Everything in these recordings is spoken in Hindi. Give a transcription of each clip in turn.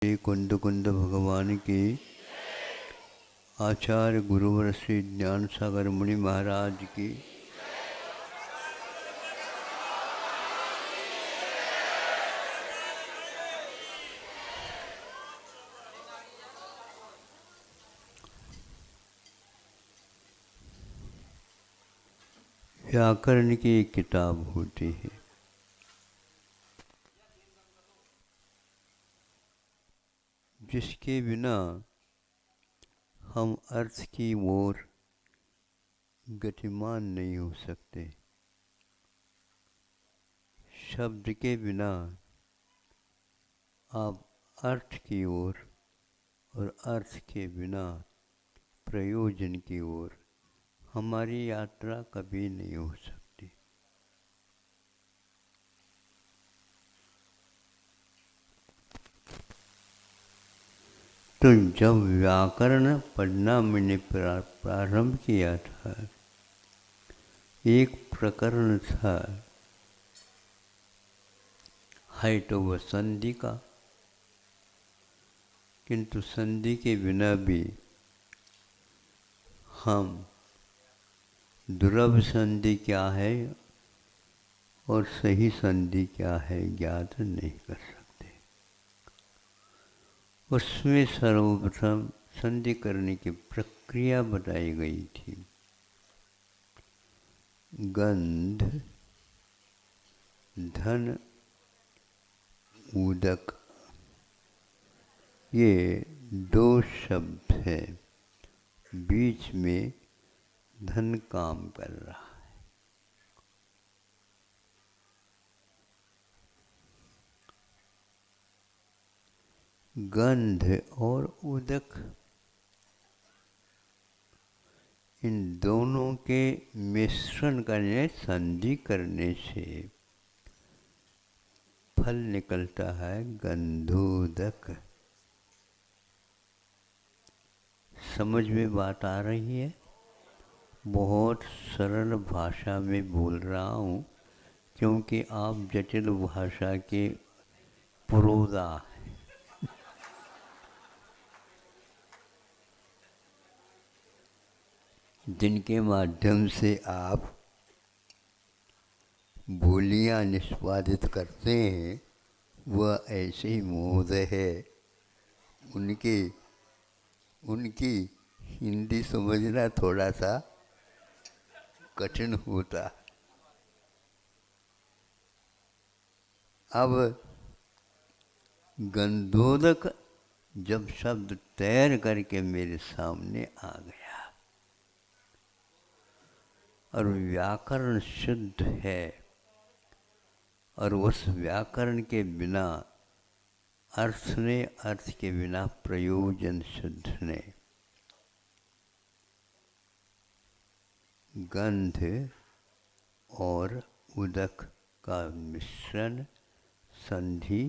श्री कुंद कुंद भगवान की, आचार्य गुरुवर श्री ज्ञान सागर मुनि महाराज की, व्याकरण की एक किताब होती है जिसके बिना हम अर्थ की ओर गतिमान नहीं हो सकते। शब्द के बिना आप अर्थ की ओर और अर्थ के बिना प्रयोजन की ओर हमारी यात्रा कभी नहीं हो सकती। तो जब व्याकरण पढ़ना मैंने प्रारंभ किया था, एक प्रकरण था हाइटोव संधि का, किंतु संधि के बिना भी हम दुर्लभ संधि क्या है और सही संधि क्या है ज्ञात नहीं कर सकते। उसमें सर्वप्रथम संधि करने की प्रक्रिया बताई गई थी। गंध, धन, उदक, ये दो शब्द है। बीच में धन काम कर रहा है। गंध और उदक, इन दोनों के मिश्रण करने, संधि करने से फल निकलता है गंधोदक। समझ में बात आ रही है? बहुत सरल भाषा में बोल रहा हूँ क्योंकि आप जटिल भाषा के पुरोधा हैं। जिनके माध्यम से आप बोलियां निष्पादित करते हैं वह ऐसे ही महोदय है। उनकी हिंदी समझना थोड़ा सा कठिन होता। अब गंधोदक जब शब्द तैर करके मेरे सामने आ गया और व्याकरण शुद्ध है और उस व्याकरण के बिना अर्थ ने, अर्थ के बिना प्रयोजन शुद्ध ने, गंध और उदक का मिश्रण संधि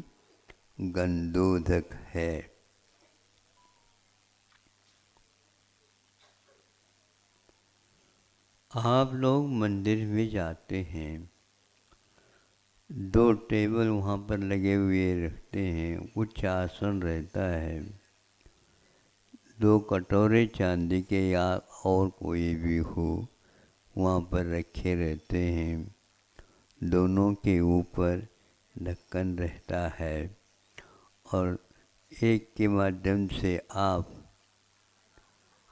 गंधोदक है। आप लोग मंदिर में जाते हैं, दो टेबल वहाँ पर लगे हुए रखते हैं, उच्च आसन रहता है, दो कटोरे चांदी के या और कोई भी हो वहाँ पर रखे रहते हैं। दोनों के ऊपर ढक्कन रहता है और एक के माध्यम से आप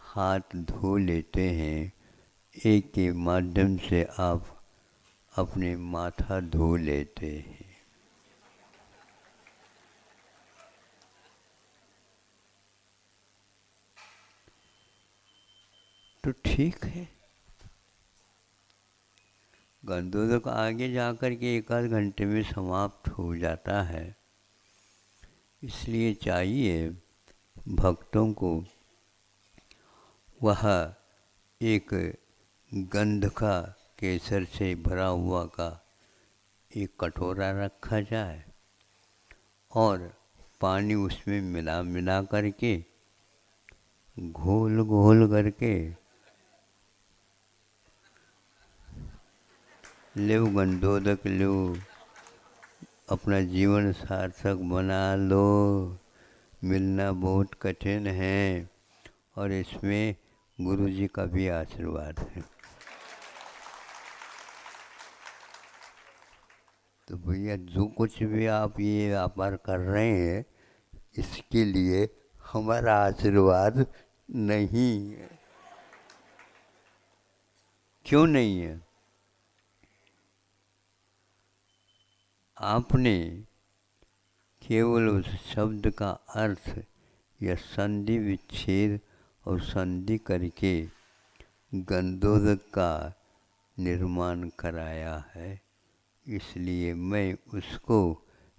हाथ धो लेते हैं, एक के माध्यम से आप अपने माथा धो लेते हैं। तो ठीक है, गंधोदक आगे जाकर के एक आध घंटे में समाप्त हो जाता है। इसलिए चाहिए भक्तों को वह एक गंध का, केसर से भरा हुआ का एक कटोरा रखा जाए और पानी उसमें मिला करके घोल घोल करके लो गंधोदक लो, अपना जीवन सार्थक बना लो, मिलना बहुत कठिन है और इसमें गुरु जी का भी आशीर्वाद है। तो भैया जो कुछ भी आप ये व्यापार कर रहे हैं इसके लिए हमारा आशीर्वाद नहीं है। क्यों नहीं है? आपने केवल उस शब्द का अर्थ या संधि विच्छेद और संधि करके गंधोदक का निर्माण कराया है, इसलिए मैं उसको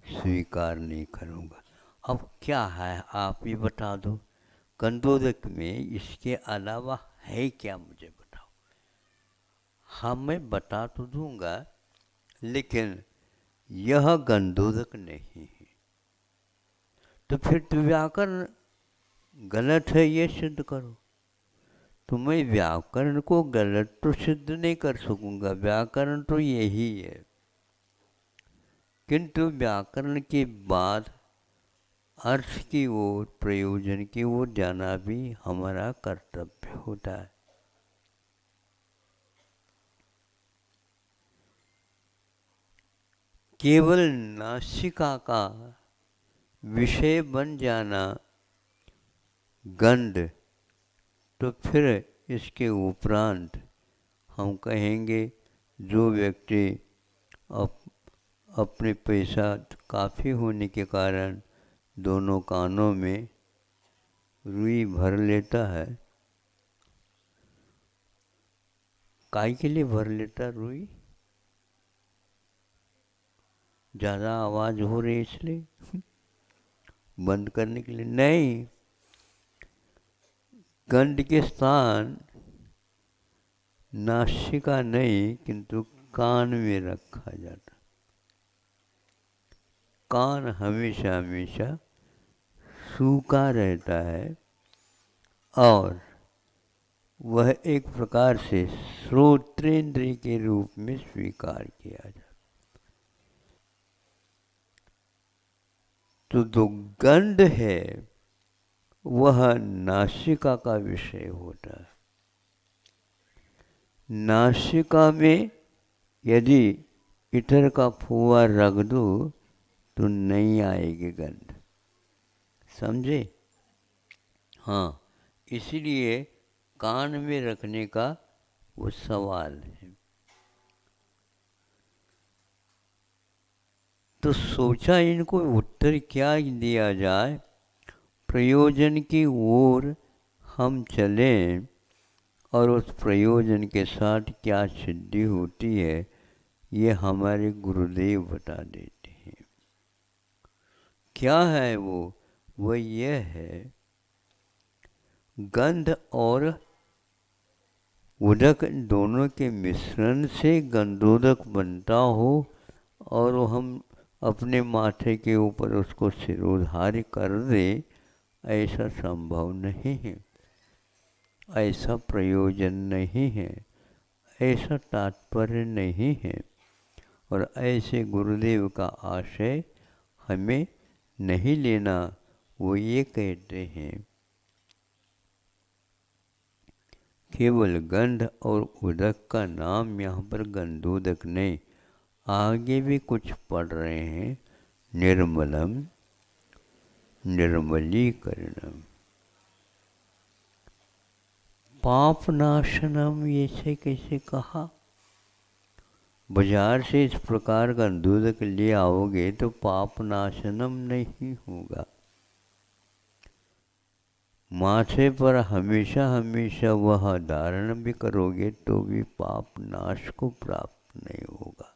स्वीकार नहीं करूँगा। अब क्या है आप ही बता दो, गंधोदक में इसके अलावा है क्या, मुझे बताओ। हाँ मैं बता तो दूंगा, लेकिन यह गंधोदक नहीं है। तो फिर तो व्याकरण गलत है ये सिद्ध करो। तो मैं व्याकरण को गलत तो सिद्ध नहीं कर सकूंगा, व्याकरण तो यही है। किंतु व्याकरण के बाद अर्थ की ओर, प्रयोजन की ओर जाना भी हमारा कर्तव्य होता है। केवल नासिका का विषय बन जाना गंध, तो फिर इसके उपरांत हम कहेंगे जो व्यक्ति अपने पैसा काफ़ी होने के कारण दोनों कानों में रुई भर लेता है। काय के लिए भर लेता रुई? ज़्यादा आवाज़ हो रही इसलिए बंद करने के लिए नहीं। गंध के स्थान नासिका नहीं किंतु कान में रखा जाता। कान हमेशा हमेशा सूखा रहता है और वह एक प्रकार से श्रोत्रेंद्रिय के रूप में स्वीकार किया जाता। तो जो गंध है वह नासिका का विषय होता है। नासिका में यदि इतर का फुआ रख दो तो नहीं आएगी गंध, समझे? हाँ, इसलिए कान में रखने का वो सवाल है। तो सोचा इनको उत्तर क्या दिया जाए, प्रयोजन की ओर हम चलें और उस प्रयोजन के साथ क्या सिद्धि होती है ये हमारे गुरुदेव बता देते हैं। क्या है वो ये है, गंध और उदक दोनों के मिश्रण से गंधोदक बनता हो और हम अपने माथे के ऊपर उसको सिरोधार्य कर दे, ऐसा संभव नहीं है, ऐसा प्रयोजन नहीं है, ऐसा तात्पर्य नहीं है। और ऐसे गुरुदेव का आशय हमें नहीं लेना। वो ये कहते हैं केवल गंध और उदक का नाम यहाँ पर गंधोदक नहीं, आगे भी कुछ पढ़ रहे हैं, निर्मलम निर्मलीकरणम पापनाशनम, ऐसे कैसे कहा? बाजार से इस प्रकार का दूध ले आओगे तो पापनाशनम नहीं होगा। माथे पर हमेशा हमेशा वह धारण भी करोगे तो भी पाप नाश को प्राप्त नहीं होगा।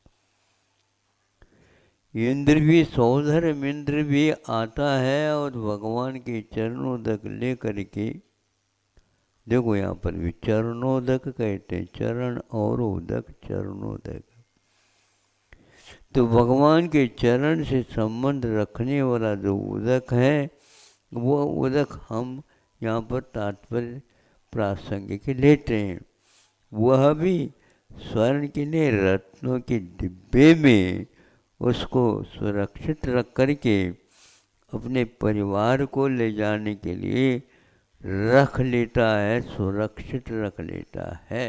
इंद्र भी सौधर्म इंद्र भी आता है और भगवान के चरणोदक ले करके, देखो यहाँ पर भी चरणोदक कहते हैं, चरण और उदक, चरणोदक। तो भगवान के चरण से संबंध रखने वाला जो उदक है वो उदक हम यहाँ पर तात्पर्य प्रासंगिक लेते हैं। वह भी स्वर्ण के लिए रत्नों के डिब्बे में उसको सुरक्षित रख करके अपने परिवार को ले जाने के लिए रख लेता है, सुरक्षित रख लेता है।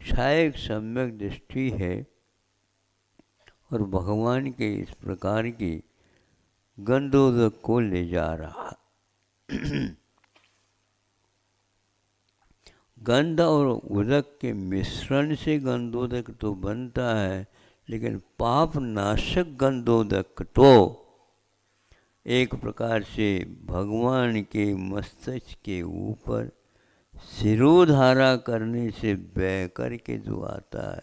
शायद सम्यक दृष्टि है और भगवान के इस प्रकार की गंधोदक को ले जा रहा। गंध और उदक के मिश्रण से गंधोदक तो बनता है, लेकिन पाप नाशक गंधोदक तो एक प्रकार से भगवान के मस्तिष्क के ऊपर शिरोधारा करने से बह करके जो आता है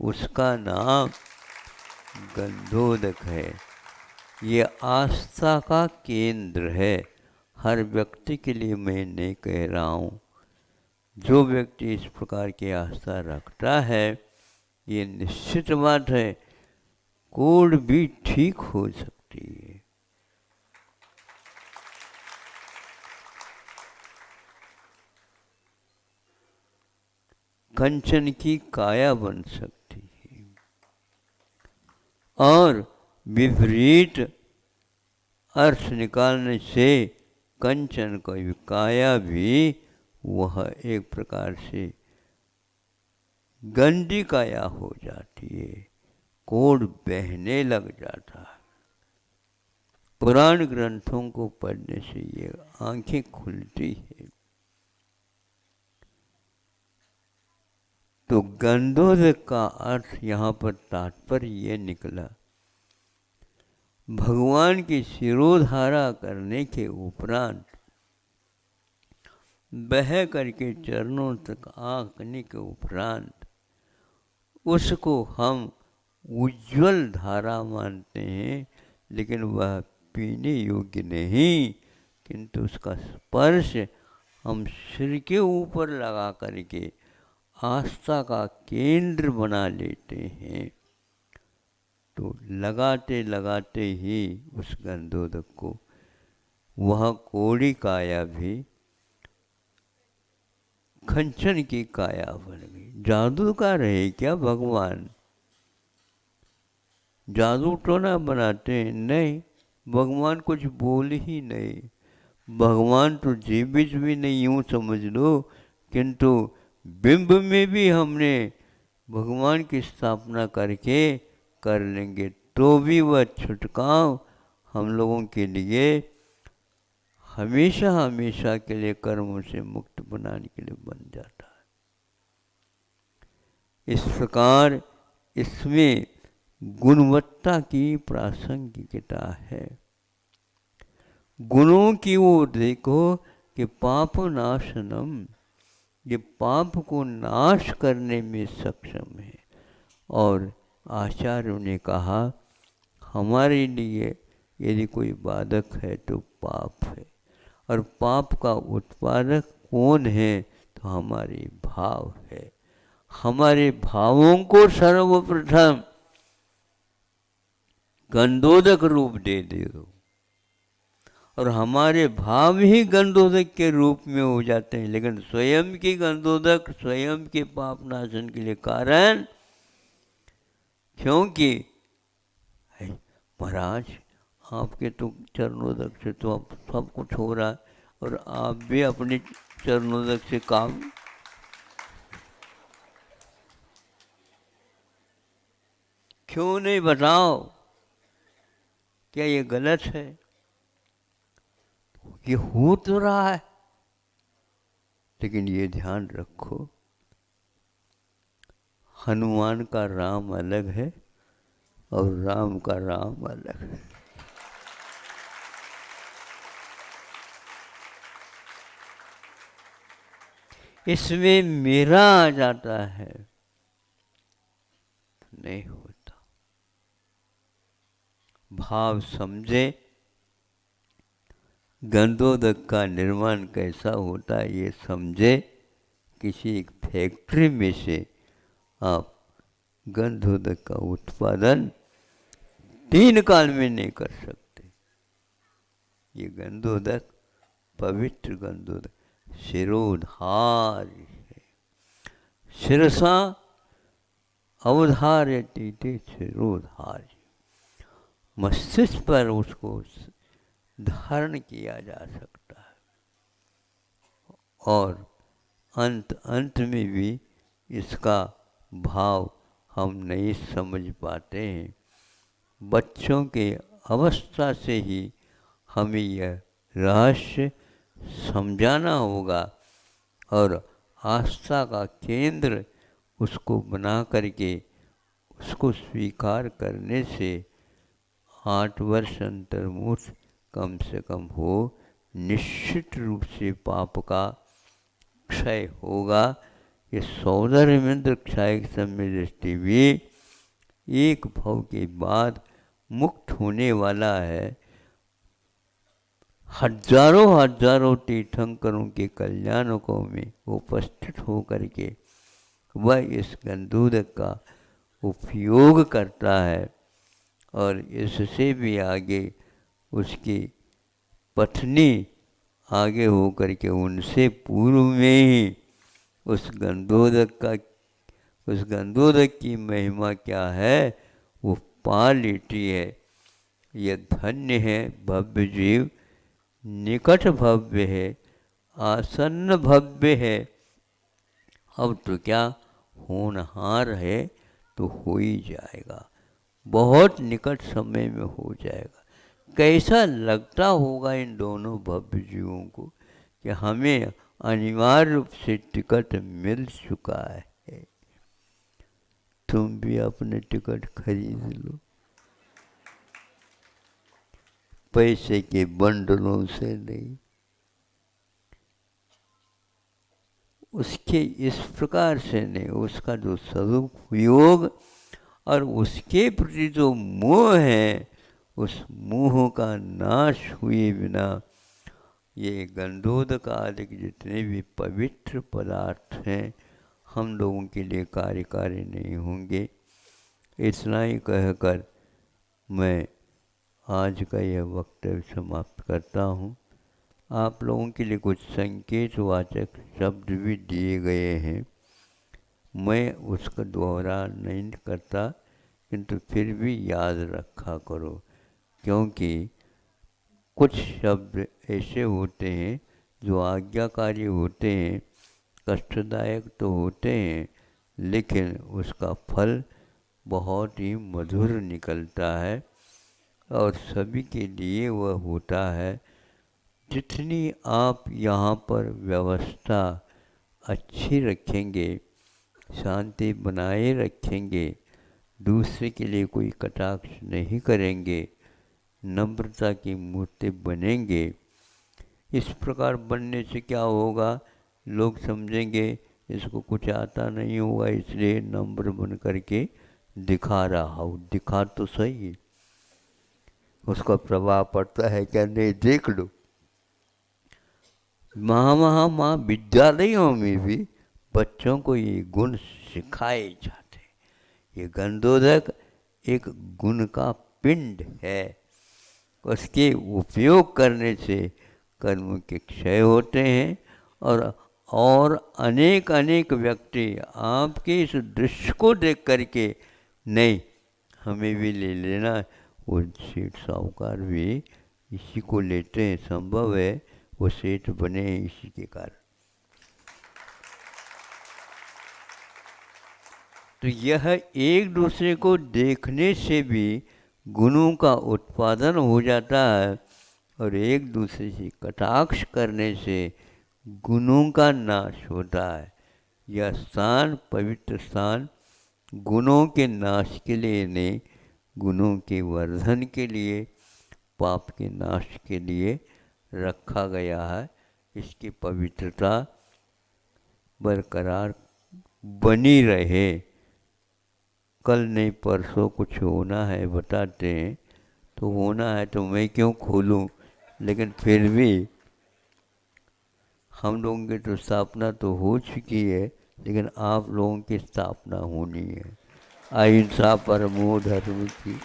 उसका नाम गंधोदक है। ये आस्था का केंद्र है। हर व्यक्ति के लिए मैं नहीं कह रहा हूँ, जो व्यक्ति इस प्रकार की आस्था रखता है, ये निश्चित बात है कोड भी ठीक हो सकती है। कंचन की काया बन सकती है और विपरीत अर्थ निकालने से कंचन का काया भी वह एक प्रकार से गंदी काया हो जाती है, कोड बहने लग जाता है। पुराण ग्रंथों को पढ़ने से ये आंखें खुलती है। तो गंधोदक का अर्थ यहाँ पर तात्पर्य ये निकला, भगवान की शिरोधारा करने के उपरांत बह करके चरणों तक आंकने के उपरांत उसको हम उज्ज्वल धारा मानते हैं, लेकिन वह पीने योग्य नहीं, किंतु उसका स्पर्श हम सिर के ऊपर लगा करके आस्था का केंद्र बना लेते हैं। तो लगाते लगाते ही उस गंधोदक को वह कोड़ी काया भी कंचन की काया बन गई। जादूकार है क्या भगवान? जादू टोना बनाते हैं? नहीं, भगवान कुछ बोल ही नहीं। भगवान तो जीवित भी नहीं, यूँ समझ लो, किंतु बिंब में भी हमने भगवान की स्थापना करके कर लेंगे तो भी वह छुटकाव हम लोगों के लिए हमेशा हमेशा के लिए कर्मों से मुक्त बनाने के लिए बन जाता है। इस प्रकार इसमें गुणवत्ता की प्रासंगिकता है। गुणों की ओर देखो कि पाप नाशनम, ये पाप को नाश करने में सक्षम है। और आचार्यों ने कहा हमारे लिए यदि कोई बाधक है तो पाप है, और पाप का उत्पादक कौन है? तो हमारे भाव है। हमारे भावों को सर्वप्रथम गंधोदक रूप दे दो, और हमारे भाव ही गंधोदक के रूप में हो जाते हैं। लेकिन स्वयं की गंधोदक स्वयं के पाप नाशन के लिए कारण, क्योंकि महाराज आपके तो चरणोदक से तो अब सब कुछ हो रहा है, और आप भी अपने चरणोदक से काम क्यों नहीं बताओ? क्या ये गलत है? ये हो तो रहा है, लेकिन ये ध्यान रखो हनुमान का राम अलग है और राम का राम अलग है। इसमें मेरा आ जाता है, नहीं होता। भाव समझे गंधोदक का निर्माण कैसा होता है, ये समझे। किसी एक फैक्ट्री में से आप गंधोदक का उत्पादन 3 काल में नहीं कर सकते। ये गंधोदक पवित्र गंधोदक शिरोधार्य है। शिरसा अवधार्यते शिरोधार्य। मस्तिष्क पर उसको धारण किया जा सकता है। और अंत अंत में भी इसका भाव हम नहीं समझ पाते हैं। बच्चों के अवस्था से ही हमें यह रहस्य समझाना होगा और आस्था का केंद्र उसको बना करके उसको स्वीकार करने से 8 वर्ष अंतर्मुख कम से कम हो, निश्चित रूप से पाप का क्षय होगा। ये सौंदर्य मिंद्र क्षय समय दृष्टि भी एक भव के बाद मुक्त होने वाला है। हजारों हजारों तीर्थंकरों के कल्याणकों में उपस्थित होकर के वह इस गंधोदक का उपयोग करता है और इससे भी आगे उसकी पत्नी आगे होकर के उनसे पूर्व में ही उस गंधोदक की महिमा क्या है वो पा लेती है। यह धन्य है भव्य जीव, निकट भव्य है, आसन्न भव्य है। अब तो क्या होनहार है तो हो ही जाएगा, बहुत निकट समय में हो जाएगा। कैसा लगता होगा इन दोनों भव्य जीवों को कि हमें अनिवार्य रूप से टिकट मिल चुका है। तुम भी अपने टिकट खरीद लो, पैसे के बंडलों से नहीं। उसके इस प्रकार से नहीं, उसका जो सदुपयोग और उसके प्रति जो मोह है, उस मोह का नाश हुए बिना ये गंधोदक आदि के जितने भी पवित्र पदार्थ हैं हम लोगों के लिए कार्यकारी नहीं होंगे। इतना ही कहकर मैं आज का यह वक्तव्य समाप्त करता हूँ। आप लोगों के लिए कुछ संकेतवाचक शब्द भी दिए गए हैं, मैं उसका दोहरा नहीं करता, किंतु फिर भी याद रखा करो, क्योंकि कुछ शब्द ऐसे होते हैं जो आज्ञाकारी होते हैं, कष्टदायक तो होते हैं, लेकिन उसका फल बहुत ही मधुर निकलता है और सभी के लिए वह होता है। जितनी आप यहाँ पर व्यवस्था अच्छी रखेंगे, शांति बनाए रखेंगे, दूसरे के लिए कोई कटाक्ष नहीं करेंगे, नम्रता की मूर्ति बनेंगे। इस प्रकार बनने से क्या होगा, लोग समझेंगे इसको कुछ आता नहीं होगा इसलिए नम्र बन करके दिखा रहा हो। दिखा तो सही, उसका प्रभाव पड़ता है क्या नहीं देख लो। महाविद्यालयों में भी बच्चों को ये गुण सिखाए जाते हैं। ये गंधोदक एक गुण का पिंड है, उसके उपयोग करने से कर्म के क्षय होते हैं और अनेक अनेक व्यक्ति आपके इस दृश्य को देख करके नहीं हमें भी ले लेना, वो सेठ साहूकार भी इसी को लेते हैं। संभव है वो सेठ बने इसी के कारण। तो यह एक दूसरे को देखने से भी गुणों का उत्पादन हो जाता है और एक दूसरे से कटाक्ष करने से गुणों का नाश होता है। यह स्थान पवित्र स्थान गुणों के नाश के लिए नहीं, गुणों के वर्धन के लिए, पाप के नाश के लिए रखा गया है। इसकी पवित्रता बरकरार बनी रहे। कल नहीं परसों कुछ होना है बताते हैं, तो होना है तो मैं क्यों खोलूं, लेकिन फिर भी हम लोगों की तो स्थापना तो हो चुकी है, लेकिन आप लोगों की स्थापना होनी है। अहिंसा परमो धर्म की।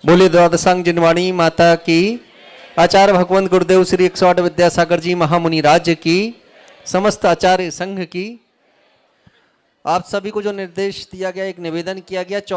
बोले द्वादशांग जिनवाणी माता की, आचार्य भगवंत गुरुदेव श्री 108 विद्यासागर जी महामुनि राज्य की, समस्त आचार्य संघ की। आप सभी को जो निर्देश दिया गया, एक निवेदन किया गया,